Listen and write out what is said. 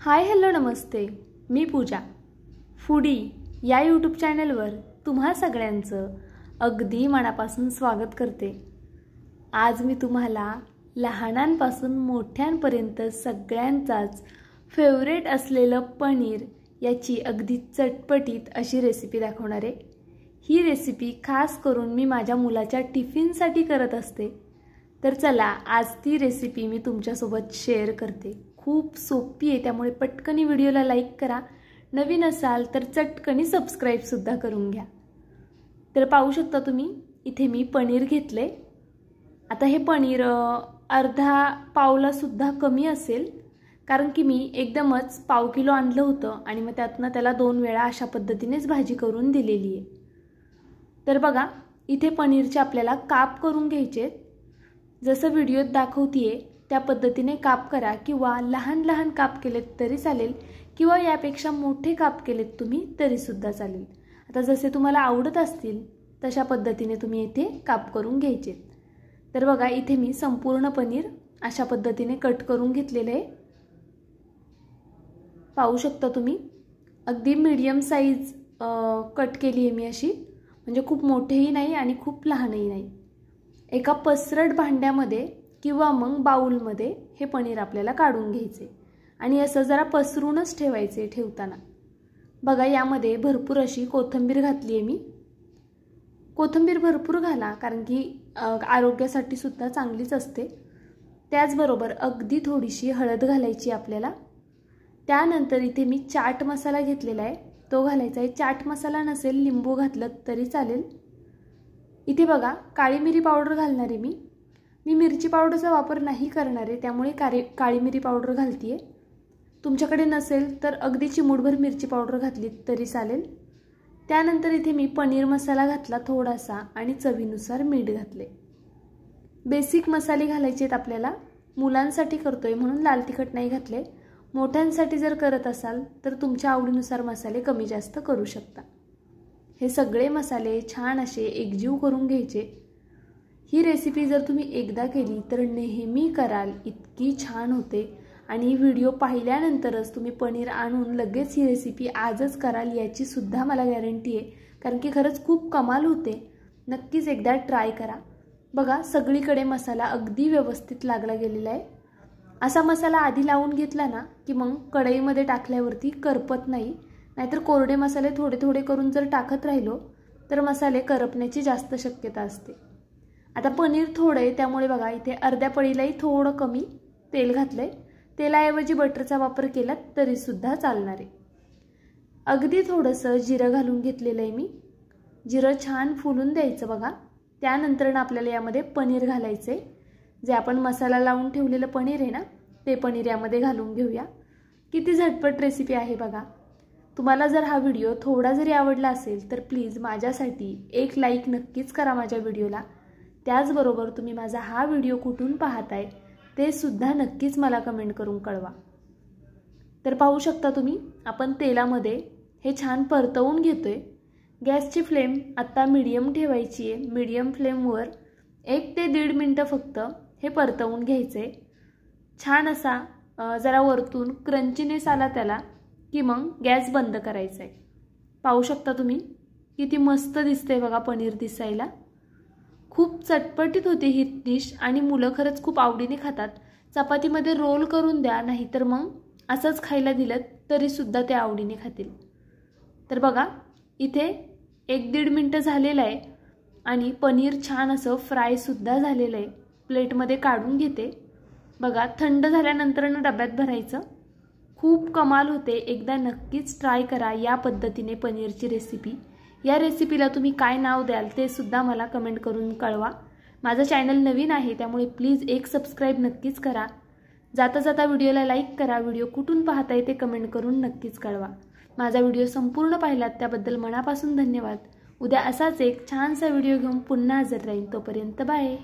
Hi hello नमस्ते, मी पूजा foodie या YouTube चॅनलवर तुम्हा सगळ्यांचं अगदी मनापासून स्वागत करते। आज मी तुम्हाला लहानांपासून मोठ्यांपर्यंत सगळ्यांचाच फेवरेट असलेलं पनीर याची अगदी चटपटीत अशी रेसिपी दाखवणार आहे। ही रेसिपी खास करून मी माझ्या मुलाच्या टिफिनसाठी करत असते। तर चला आज ती रेसिपी मी तुमच्यासोबत शेअर करते। खूप सोपी आहे, त्यामुळे पटकनी व्हिडिओला लाईक करा, नवीन असाल तर चटकनी सबस्क्राइब सुद्धा करून घ्या। तर पाहू शकता तुम्ही इथे मी पनीर घेतले। आता हे पनीर अर्धा पावला सुद्धा कमी असेल, कारण की मी एकदमच पाव किलो आणलं होतं आणि मग त्यातनं त्याला 2 वेळा अशा पद्धतीनेच भाजी करून दिलेली आहे। तर बघा इथे पनीरचे आपल्याला काप करून घ्यायचे। जसं व्हिडिओत दाखवतीये त्या पद्धतीने काप करा, किंवा लहान लहान काप केलेत तरी चालेल, किंवा यापेक्षा मोठे काप केलेत तुम्ही तरी सुद्धा चालेल। आता जसे तुम्हाला आवडत असतील तशा पद्धतीने तुम्ही इथे काप करून घ्यायचे। तर बघा इथे मी संपूर्ण पनीर अशा पद्धतीने कट करून घेतलेले आहे। पाहू शकता तुम्ही अगदी मीडियम साइज कट केली आहे मी अशी, म्हणजे खूप मोठेही नाही आणि खूप लहानही नाही। एका पसरट भांड्यामध्ये किंवा मग बाउलमध्ये हे पनीर आपल्याला काढून घ्यायचे आणि असं जरा पसरूनच ठेवायचे। ठेवताना बघा यामध्ये भरपूर अशी कोथिंबीर घातली आहे मी। कोथिंबीर भरपूर घाला, कारण की आरोग्यासाठी सुद्धा चांगलीच असते। त्याचबरोबर अगदी थोडीशी हळद घालायची आपल्याला। त्यानंतर इथे मी चाट मसाला घेतलेला आहे, तो घालायचा आहे। चाट मसाला नसेल लिंबू घातलं तरी चालेल। इथे बघा काळी मिरी पावडर घालणार आहे मी मिरची पावडरचा वापर नाही करणार आहे, त्यामुळे काळी मिरी पावडर घालतीये। तुमच्याकडे नसेल तर अगदी चिमूटभर मिरची पावडर घातली तरी चालेल। त्यानंतर इथे मी पनीर मसाला घातला थोडासा आणि चवीनुसार मीठ घातले। बेसिक मसाले घालायचे आहेत आपल्याला। मुलांसाठी करतोय म्हणून लाल तिखट नाही घातले। मोठ्यांसाठी जर करत असाल तर तुमच्या आवडीनुसार मसाले कमी जास्त करू शकता। हे सगळे मसाले छान असे एकजीव करून घ्यायचे। ही रेसिपी जर तुम्ही एकदा केली तर नेहमी कराल, इतकी छान होते। आणि ही व्हिडिओ पाहिल्यानंतरच तुम्ही पनीर आणून लगेच ही रेसिपी आजच कराल याची सुद्धा मला गॅरंटी आहे, कारण की खरंच खूप कमाल होते। नक्कीच एकदा ट्राय करा। बघा सगळीकडे मसाला अगदी व्यवस्थित लागला गेलेला आहे। असा मसाला आधी लावून घेतला ना की मग कढईमध्ये टाकल्यावरती करपत नाही, नाहीतर कोरडे मसाले थोडे थोडे करून जर टाकत राहिलो तर मसाले करपण्याची जास्त शक्यता असते। आता पनीर थोडं आहे, त्यामुळे बघा इथे अर्ध्या पळीलाही थोडं कमी तेल घातलंय। तेलाऐवजी बटरचा वापर केला तरी सुद्धा चालणार आहे। अगदी थोडंसं जिरं घालून घेतलेलं आहे मी। जिरं छान फुलून द्यायचं बघा। त्यानंतर आपल्याला यामध्ये पनीर घालायचे, जे आपण मसाला लावून ठेवलेलं पनीर आहे ना ते पनीर यामध्ये घालून घेऊया। किती झटपट रेसिपी आहे बघा। तुम्हाला जर हा व्हिडिओ थोडा जरी आवडला असेल तर प्लीज माझ्यासाठी एक लाईक नक्कीच करा माझ्या व्हिडिओला। त्याचबरोबर तुम्ही माझा हा व्हिडिओ कुठून पाहताय ते सुद्धा नक्कीच मला कमेंट करून कळवा। तर पाहू शकता तुम्ही आपण तेलामध्ये हे छान परतवून घेतोय। गॅसची फ्लेम आता मीडियम ठेवायची आहे। मीडियम फ्लेमवर 1 ते 1.5 मिनिटं फक्त हे परतवून घ्यायचे। छान असा जरा वरतून क्रंचीनेस आला त्याला की मग गॅस बंद करायचा आहे। पाहू शकता तुम्ही किती मस्त दिसते बघा पनीर दिसायला। खूप चटपटीत होते ही डिश आणि मुलं खरंच खूप आवडीने खातात। चपातीमध्ये रोल करून द्या, नाहीतर मग असंच खायला दिलं तरी सुद्धा ते आवडीने खातील। तर बघा इथे 1-1.5 मिनिटं झालेलं आहे आणि पनीर छान असं फ्राय सुद्धा झालेलं आहे। प्लेटमध्ये काढून घेते। बघा थंड झाल्यानंतर डब्यात भरायचं। खूप कमाल होते, एकदा नक्कीच ट्राय करा या पद्धतीने पनीरची रेसिपी। या रेसिपीला तुम्ही काय नाव द्याल ते सुद्धा मला कमेंट करून कळवा। माझं चॅनल नवीन आहे त्यामुळे प्लीज एक सबस्क्राइब नक्कीच करा। जाता जाता व्हिडिओला लाईक करा। व्हिडिओ कुठून पाहताय ते कमेंट करून नक्कीच कळवा। माझा व्हिडिओ संपूर्ण पाहिलात त्याबद्दल मनापासून धन्यवाद। उद्या असाच एक छानसा व्हिडिओ घेऊन पुन्हा हजर राहीन। तोपर्यंत बाय।